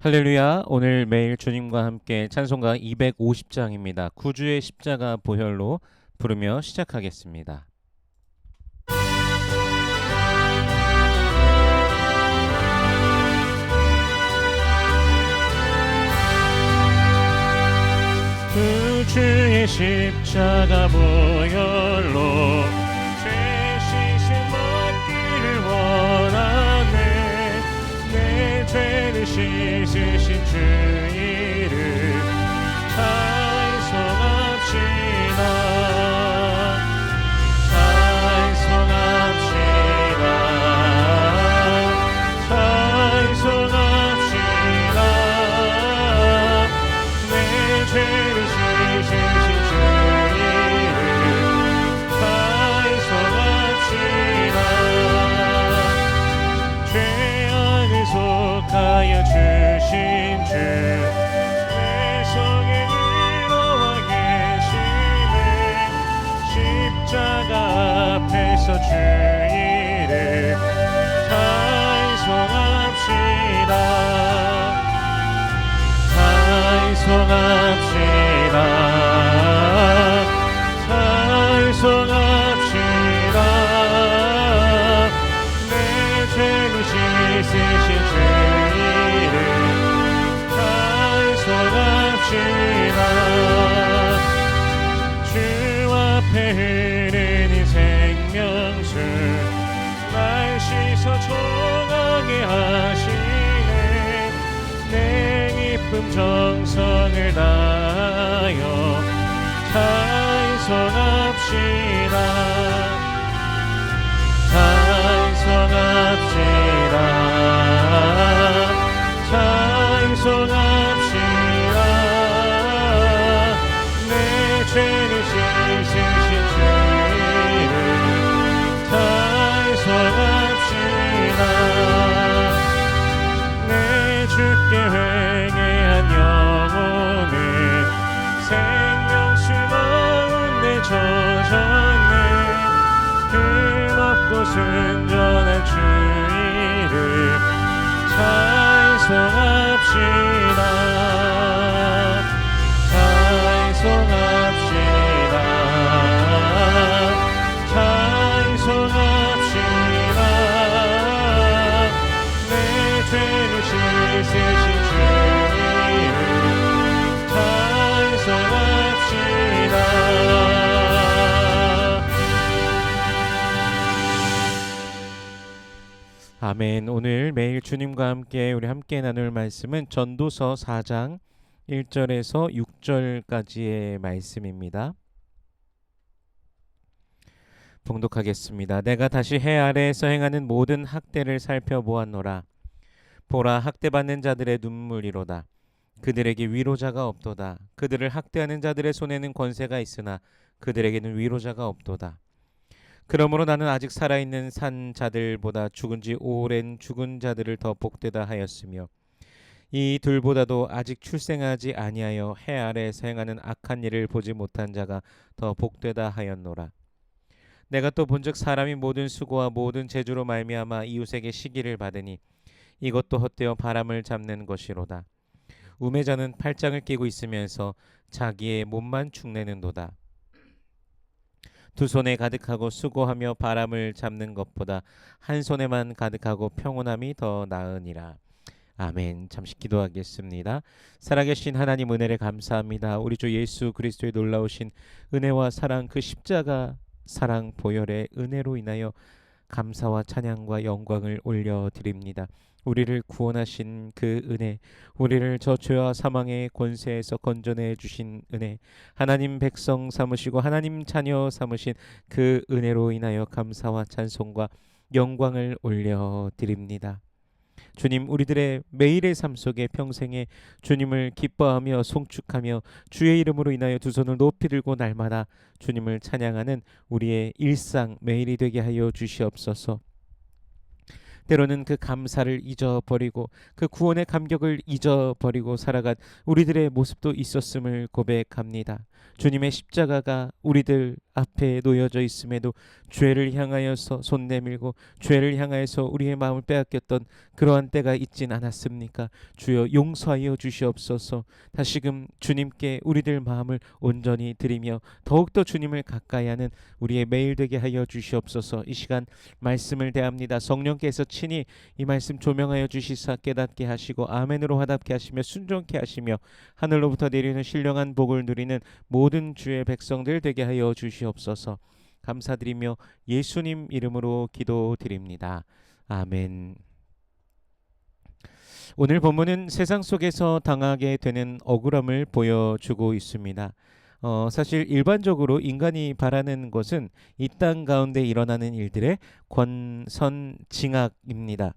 할렐루야. 오늘 매일 주님과 함께 찬송가 250장입니다. 구주의 십자가 보혈로 부르며 시작하겠습니다. 구주의 십자가 보혈로 죄 씻음 받기를 원하네. 내 죄를 씻으신 주 이름 찬송합시다. 찬송합시다. 찬송합시다. 내 죄를 씻으신 주 이름 찬송합시다. 죄악을 속하여 주신 주 내 성에 위로와 계시네. 십자가 앞에서 주 이름 찬송합시다. 찬송합시다. 찬송합시다. 내 죄를 씻으신 주 이름 찬송합시다. 주 앞에 흐르는 생명수 날 씻어 정하게 하시네. 내 기쁨 정성을 다하여 찬송합시다. 찬송합시다. 찬송합시다. 내 죄를 씻으신 주 이름 찬송합시다. 내 주께 회개한 영혼은 생명수 가운데 젖었네. 힘없고 순전한 주 이름 찬송합시다. 찬송합시다. 찬송합시다. 내 죄를 씻으신 주 이름 찬송합시다. 아멘. 오늘 매일 주님과 함께 우리 함께 나눌 말씀은 전도서 4장 1절에서 6절까지의 말씀입니다. 봉독하겠습니다. 내가 다시 해 아래에서 행하는 모든 학대를 살펴보았노라. 보라, 학대받는 자들의 눈물이로다. 그들에게 위로자가 없도다. 그들을 학대하는 자들의 손에는 권세가 있으나 그들에게는 위로자가 없도다. 그러므로 나는 아직 살아있는 산 자들보다 죽은 지 오랜 죽은 자들을 더 복되다 하였으며 이 둘보다도 아직 출생하지 아니하여 해 아래에서 행하는 악한 일을 보지 못한 자가 더 복되다 하였노라. 내가 또 본즉 사람이 모든 수고와 모든 재주로 말미암아 이웃에게 시기를 받으니 이것도 헛되어 바람을 잡는 것이로다. 우매자는 팔짱을 끼고 있으면서 자기의 몸만 축내는도다. 두 손에 가득하고 수고하며 바람을 잡는 것보다 한 손에만 가득하고 평온함이 더 나으니라. 아멘. 잠시 기도하겠습니다. 살아계신 하나님 은혜를 감사합니다. 우리 주 예수 그리스도의 놀라우신 은혜와 사랑, 그 십자가 사랑 보혈의 은혜로 인하여 감사와 찬양과 영광을 올려드립니다. 우리를 구원하신 그 은혜, 우리를 저 죄와 사망의 권세에서 건져내 주신 은혜, 하나님 백성 삼으시고 하나님 자녀 삼으신 그 은혜로 인하여 감사와 찬송과 영광을 올려드립니다. 주님, 우리들의 매일의 삶 속에 평생에 주님을 기뻐하며 송축하며 주의 이름으로 인하여 두 손을 높이 들고 날마다 주님을 찬양하는 우리의 일상 매일이 되게 하여 주시옵소서. 때로는 그 감사를 잊어버리고 그 구원의 감격을 잊어버리고 살아간 우리들의 모습도 있었음을 고백합니다. 주님의 십자가가 우리들 앞에 놓여져 있음에도 죄를 향하여서 손 내밀고 죄를 향하여서 우리의 마음을 빼앗겼던 그러한 때가 있진 않았습니까? 주여 용서하여 주시옵소서. 다시금 주님께 우리들 마음을 온전히 드리며 더욱더 주님을 가까이 하는 우리의 매일 되게 하여 주시옵소서. 이 시간 말씀을 대합니다. 성령께서 친히 이 말씀 조명하여 주시사 깨닫게 하시고 아멘으로 화답게 하시며 순종케 하시며 하늘로부터 내리는 신령한 복을 누리는 모든 주의 백성들 되게 하여 주시옵소서. 감사드리며 예수님 이름으로 기도드립니다. 아멘. 오늘 본문은 세상 속에서 당하게 되는 억울함을 보여주고 있습니다. 사실 일반적으로 인간이 바라는 것은 이 땅 가운데 일어나는 일들의 권선징악입니다.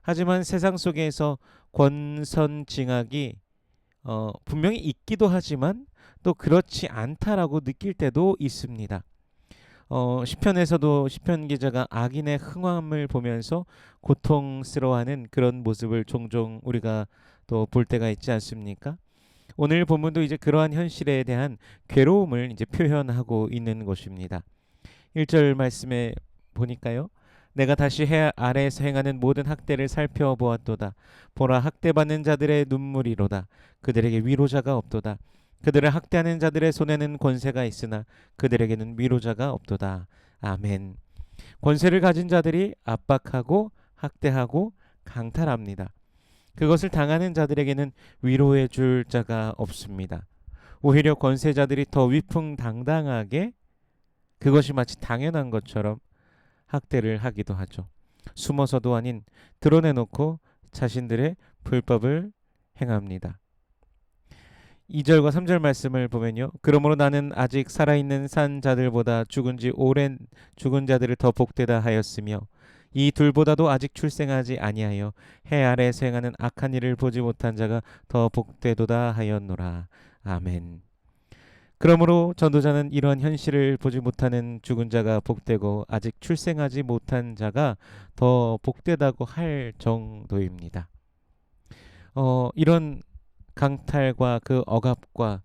하지만 세상 속에서 권선징악이 분명히 있기도 하지만 또 그렇지 않다라고 느낄 때도 있습니다. 시편에서도 시편 기자가 악인의 흥함을 보면서 고통스러워하는 그런 모습을 종종 우리가 또 볼 때가 있지 않습니까? 오늘 본문도 이제 그러한 현실에 대한 괴로움을 이제 표현하고 있는 것입니다. 1절 말씀에 보니까요. 내가 다시 해 아래에서 행하는 모든 학대를 살펴보았도다. 보라 학대받는 자들의 눈물이로다. 그들에게 위로자가 없도다. 그들을 학대하는 자들의 손에는 권세가 있으나 그들에게는 위로자가 없도다. 아멘. 권세를 가진 자들이 압박하고 학대하고 강탈합니다. 그것을 당하는 자들에게는 위로해 줄 자가 없습니다. 오히려 권세자들이 더 위풍당당하게 그것이 마치 당연한 것처럼 학대를 하기도 하죠. 숨어서도 아닌 드러내놓고 자신들의 불법을 행합니다. 2절과 3절 말씀을 보면요. 그러므로 나는 아직 살아있는 산 자들보다 죽은 지 오랜 죽은 자들을 더 복되다 하였으며 이 둘보다도 아직 출생하지 아니하여 해 아래에서 행하는 악한 일을 보지 못한 자가 더 복되도다 하였노라. 아멘. 그러므로 전도자는 이러한 현실을 보지 못하는 죽은 자가 복되고 아직 출생하지 못한 자가 더 복되다고 할 정도입니다. 이런 강탈과 그 억압과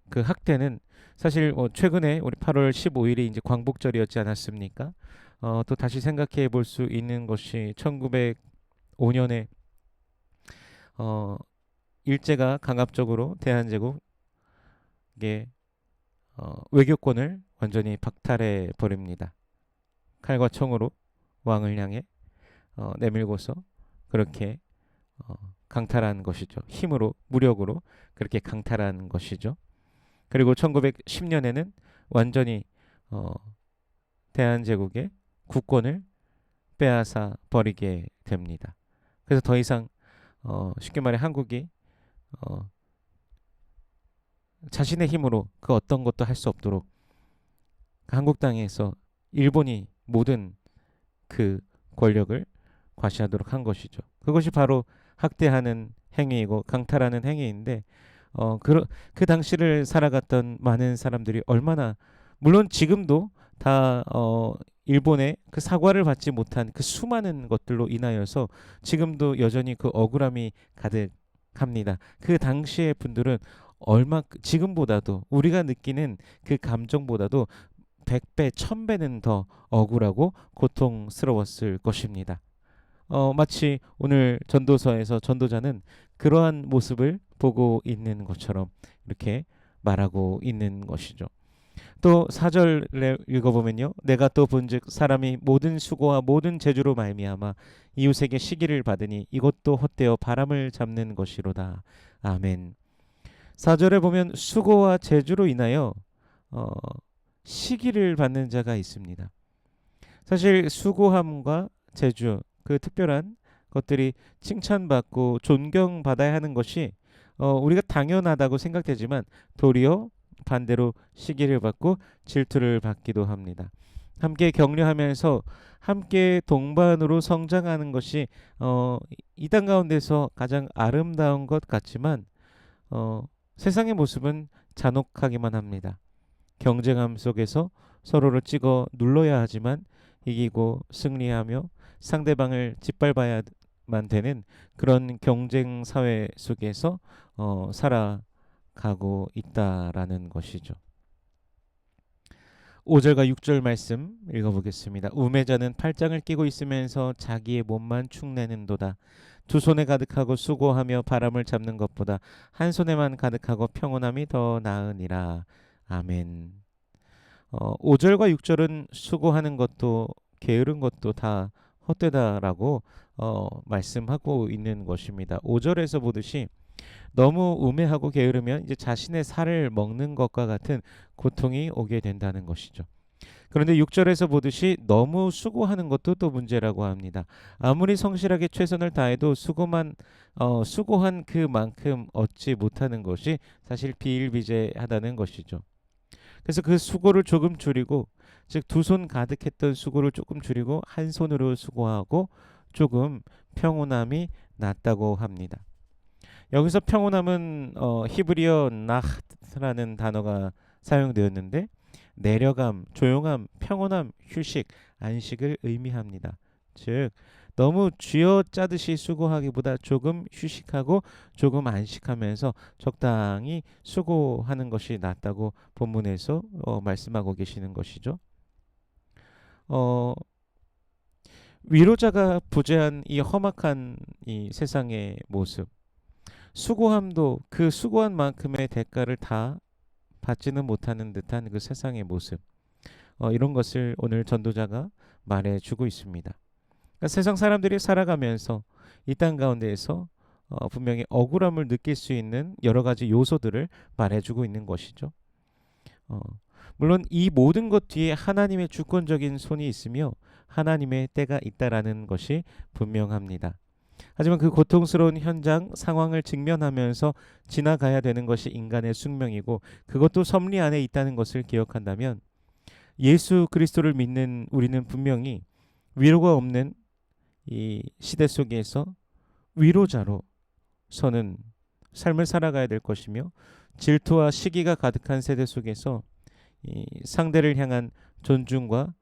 그 학대는 사실 최근에 우리 8월 15일이 이제 광복절이었지 않았습니까? 또 다시 생각해 볼 수 있는 것이 1905년에 일제가 강압적으로 대한제국에 외교권을 완전히 박탈해 버립니다. 칼과 총으로 왕을 향해 내밀고서 그렇게 강탈한 것이죠. 힘으로 무력으로 그렇게 강탈한 것이죠. 그리고 1910년에는 완전히 대한제국의 국권을 빼앗아 버리게 됩니다. 그래서 더 이상 쉽게 말해 한국이 자신의 힘으로 그 어떤 것도 할 수 없도록 한국 땅에서 일본이 모든 그 권력을 과시하도록 한 것이죠. 그것이 바로 학대하는 행위이고 강탈하는 행위인데 그 당시를 살아갔던 많은 사람들이 얼마나 물론 지금도 다 일본의 그 사과를 받지 못한 그 수많은 것들로 인하여서 지금도 여전히 그 억울함이 가득합니다. 그 당시의 분들은 지금보다도 우리가 느끼는 그 감정보다도 100배, 1000배는 더 억울하고 고통스러웠을 것입니다. 마치 오늘 전도서에서 전도자는 그러한 모습을 보고 있는 것처럼 이렇게 말하고 있는 것이죠. 또 4절을 읽어보면요. 내가 또 본즉 사람이 모든 수고와 모든 재주로 말미암아 이웃에게 시기를 받으니 이것도 헛되어 바람을 잡는 것이로다. 아멘. 4절에 보면 수고와 재주로 인하여 시기를 받는 자가 있습니다. 사실 수고함과 재주, 그 특별한 것들이 칭찬받고 존경받아야 하는 것이 우리가 당연하다고 생각되지만 도리어 반대로 시기를 받고 질투를 받기도 합니다. 함께 격려하면서 함께 동반으로 성장하는 것이 이 땅 가운데서 가장 아름다운 것 같지만 세상의 모습은 잔혹하기만 합니다. 경쟁함 속에서 서로를 찍어 눌러야 하지만 이기고 승리하며 상대방을 짓밟아야만 되는 그런 경쟁 사회 속에서 살아가고 있다라는 것이죠. 5절과 6절 말씀 읽어보겠습니다. 우매자는 팔짱을 끼고 있으면서 자기의 몸만 축내는도다. 두 손에 가득하고 수고하며 바람을 잡는 것보다 한 손에만 가득하고 평온함이 더 나으니라. 아멘. 5절과 6절은 수고하는 것도 게으른 것도 다 헛되다라고 말씀하고 있는 것입니다. 5절에서 보듯이 너무 우매하고 게으르면 이제 자신의 살을 먹는 것과 같은 고통이 오게 된다는 것이죠. 그런데 6절에서 보듯이 너무 수고하는 것도 또 문제라고 합니다. 아무리 성실하게 최선을 다해도 수고한 그만큼 얻지 못하는 것이 사실 비일비재하다는 것이죠. 그래서 그 수고를 조금 줄이고, 즉 두 손 가득했던 수고를 조금 줄이고 한 손으로 수고하고 조금 평온함이 낫다고 합니다. 여기서 평온함은 히브리어 나흐라는 단어가 사용되었는데 내려감, 조용함, 평온함, 휴식, 안식을 의미합니다. 즉 너무 쥐어짜듯이 수고하기보다 조금 휴식하고 조금 안식하면서 적당히 수고하는 것이 낫다고 본문에서 말씀하고 계시는 것이죠. 위로자가 부재한 이 험악한 이 세상의 모습, 수고함도 그 수고한 만큼의 대가를 다 받지는 못하는 듯한 그 세상의 모습, 이런 것을 오늘 전도자가 말해주고 있습니다. 그러니까 세상 사람들이 살아가면서 이 땅 가운데에서 분명히 억울함을 느낄 수 있는 여러 가지 요소들을 말해주고 있는 것이죠. 물론 이 모든 것 뒤에 하나님의 주권적인 손이 있으며 하나님의 때가 있다라는 것이 분명합니다. 하지만 그 고통스러운 현장 상황을 직면하면서 지나가야 되는 것이 인간의 숙명이고 그것도 섭리 안에 있다는 것을 기억한다면 예수 그리스도를 믿는 우리는 분명히 위로가 없는 이 시대 속에서 위로자로 서는 삶을 살아가야 될 것이며 질투와 시기가 가득한 세대 속에서 이 상대를 향한 존중과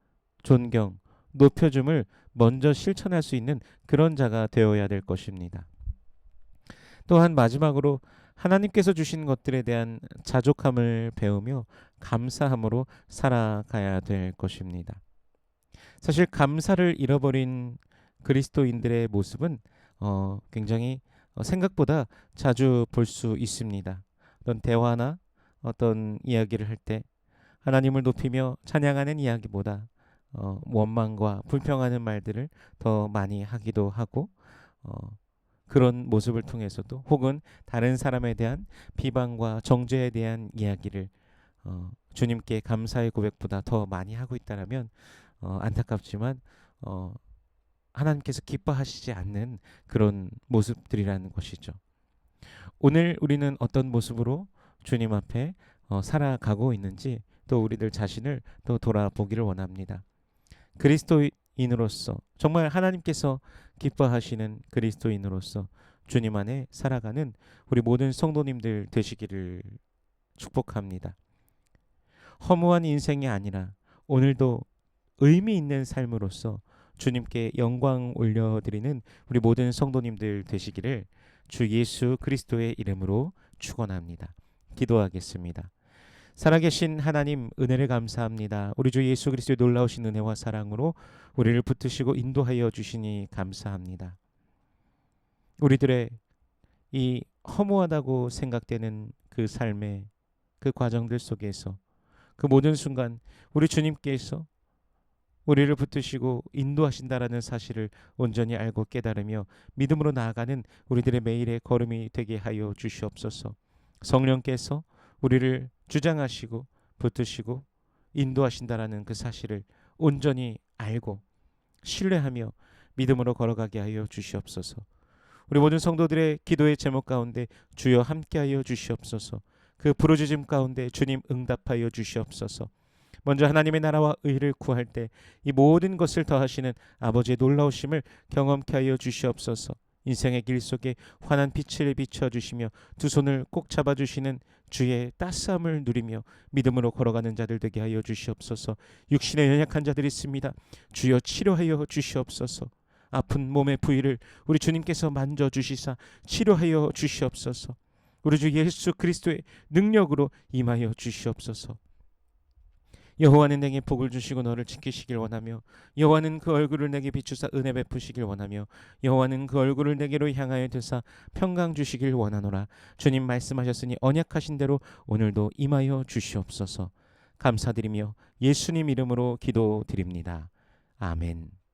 존경, 높여줌을 먼저 실천할 수 있는 그런 자가 되어야 될 것입니다. 또한 마지막으로 하나님께서 주신 것들에 대한 자족함을 배우며 감사함으로 살아가야 될 것입니다. 사실 감사를 잃어버린 그리스도인들의 모습은 굉장히 생각보다 자주 볼 수 있습니다. 어떤 대화나 어떤 이야기를 할 때 하나님을 높이며 찬양하는 이야기보다 원망과 불평하는 말들을 더 많이 하기도 하고 그런 모습을 통해서도 혹은 다른 사람에 대한 비방과 정죄에 대한 이야기를 주님께 감사의 고백보다 더 많이 하고 있다면 안타깝지만 하나님께서 기뻐하시지 않는 그런 모습들이라는 것이죠. 오늘 우리는 어떤 모습으로 주님 앞에 살아가고 있는지 또 우리들 자신을 또 돌아보기를 원합니다. 그리스도인으로서 정말 하나님께서 기뻐하시는 그리스도인으로서 주님 안에 살아가는 우리 모든 성도님들 되시기를 축복합니다. 허무한 인생이 아니라 오늘도 의미 있는 삶으로서 주님께 영광 올려드리는 우리 모든 성도님들 되시기를 주 예수 그리스도의 이름으로 축원합니다. 기도하겠습니다. 살아계신 하나님, 은혜를 감사합니다. 우리 주 예수 그리스도의 놀라우신 은혜와 사랑으로 우리를 붙드시고 인도하여 주시니 감사합니다. 우리들의 이 허무하다고 생각되는 그 삶의 그 과정들 속에서 그 모든 순간 우리 주님께서 우리를 붙드시고 인도하신다라는 사실을 온전히 알고 깨달으며 믿음으로 나아가는 우리들의 매일의 걸음이 되게 하여 주시옵소서. 성령께서 우리를 주장하시고 붙드시고 인도하신다라는 그 사실을 온전히 알고 신뢰하며 믿음으로 걸어가게 하여 주시옵소서. 우리 모든 성도들의 기도의 제목 가운데 주여 함께하여 주시옵소서. 그 부르짖음 가운데 주님 응답하여 주시옵소서. 먼저 하나님의 나라와 의를 구할 때 이 모든 것을 더하시는 아버지의 놀라우심을 경험케 하여 주시옵소서. 인생의 길 속에 환한 빛을 비춰주시며 두 손을 꼭 잡아주시는 주의 따스함을 누리며 믿음으로 걸어가는 자들 되게 하여 주시옵소서. 육신에 연약한 자들이 있습니다. 주여 치료하여 주시옵소서. 아픈 몸의 부위를 우리 주님께서 만져주시사 치료하여 주시옵소서. 우리 주 예수 그리스도의 능력으로 임하여 주시옵소서. 여호와는 내게 복을 주시고 너를 지키시길 원하며 여호와는 그 얼굴을 내게 비추사 은혜 베푸시길 원하며 여호와는 그 얼굴을 내게로 향하여 드사 평강 주시길 원하노라. 주님 말씀하셨으니 언약하신 대로 오늘도 임하여 주시옵소서. 감사드리며 예수님 이름으로 기도드립니다. 아멘.